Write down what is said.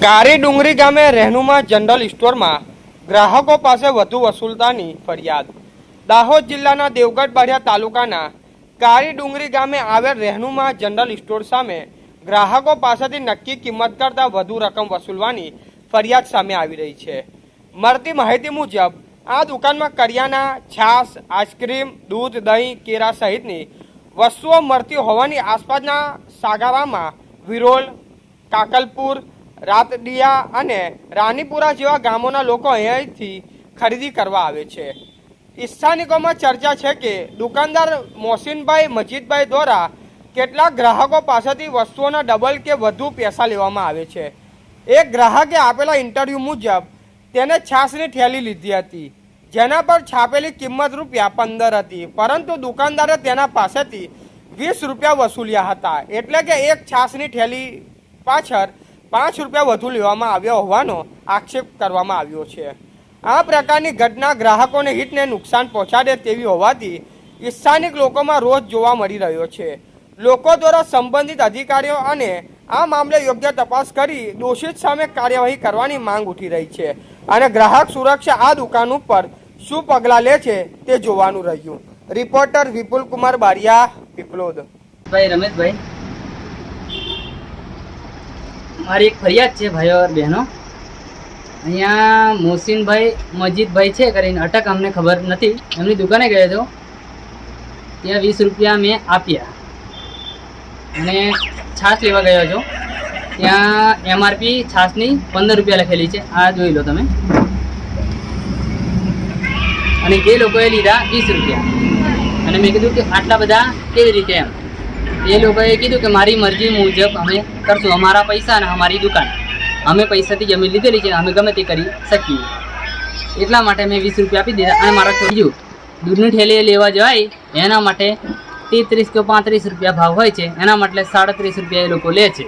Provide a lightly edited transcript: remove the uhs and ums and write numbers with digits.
કારી ડુંગરી ગામે રહેનુમા જનરલ સ્ટોરમાં ગ્રાહકો પાસે વધુ વસૂલતાની ફરિયાદ। દાહોદ જિલ્લાના દેવગઢ બારિયા તાલુકાના કારી ડુંગરી ગામે આવેલ રહેનુમા જનરલ સ્ટોર સામે ગ્રાહકો પાસેથી નક્કી કિંમત કરતાં વધુ રકમ વસૂલવાની ફરિયાદ સામે આવી રહી છે। મળતી માહિતી મુજબ આ દુકાનમાં કરિયાના, છાશ, આઈસ્ક્રીમ, દૂધ, દહીં, કેળા સહિતની વસ્તુઓ મળતી હોવાની આસપાસના સાગારામાં વિરોલ, કાકલપુર, રાતડિયા અને રાનીપુરા જેવા ગામોના લોકો અહીંથી ખરીદી કરવા આવે છે। સ્થાનિકોમાં ચર્ચા છે કે દુકાનદાર મોહસિનભાઈ મજીદભાઈ દ્વારા કેટલાક ગ્રાહકો પાસેથી વસ્તુઓના ડબલ કે વધુ પૈસા લેવામાં આવે છે। એક ગ્રાહકે આપેલા ઇન્ટરવ્યૂ મુજબ તેને છાશની થેલી લીધી હતી, જેના પર છાપેલી કિંમત ₹15 હતી, પરંતુ દુકાનદારે તેના પાસેથી ₹20 વસૂલ્યા હતા। એટલે કે એક છાશની થેલી પાછળ ₹5 વધુ લેવામાં આવ્યો હોવાનો આક્ષેપ કરવામાં આવ્યો છે। આ પ્રકારની ઘટના ગ્રાહકોને હિતને નુકસાન પહોંચાડે તેવી હોવાથી સ્થાનિક લોકોમાં રોષ જોવા મળી રહ્યો છે। લોકો દ્વારા સંબંધિત અધિકારીઓ અને આ મામલે યોગ્ય તપાસ કરી દોષિત સામે કાર્યવાહી કરવાની માંગ ઉઠી રહી છે અને ગ્રાહક સુરક્ષા આ દુકાન ઉપર શું પગલાં લે છે તે જોવાનું રહ્યું। રિપોર્ટર વિપુલ કુમાર બારિયા, પીપલોદ। ભાઈ રમેશભાઈ, મારી એક ફરિયાદ છે ભાઈઓ और બહેનો। અહીંયા મોહસિનભાઈ મજીદભાઈ છે કરીને અટક અમને ખબર નથી, એમની દુકાને ગયો હતો, ત્યાં ₹20 મેં આપ્યા અને છાશ લેવા ગયો છો, ત્યાં MRP છાશની ₹15 લખેલી છે, આ જોઈ લો તમે, અને એ લોકોએ લીધા ₹20 અને મેં કીધું કે આટલા બધા કેવી રીતે એમ, એ લોકોએ કીધું કે મારી મરજી મુજબ અમે કરશું, અમારા પૈસા અને અમારી દુકાન, અમે પૈસાથી જમીન લીધેલી છે, અમે ગમે તે કરી શકીએ, એટલા માટે મેં ₹20 આપી દીધા। અને મારા બીજું દૂધની થેલી લેવા જવાય એના માટે ₹33 કે ₹35 ભાવ હોય છે, એના માટે ₹37 એ લોકો લે છે।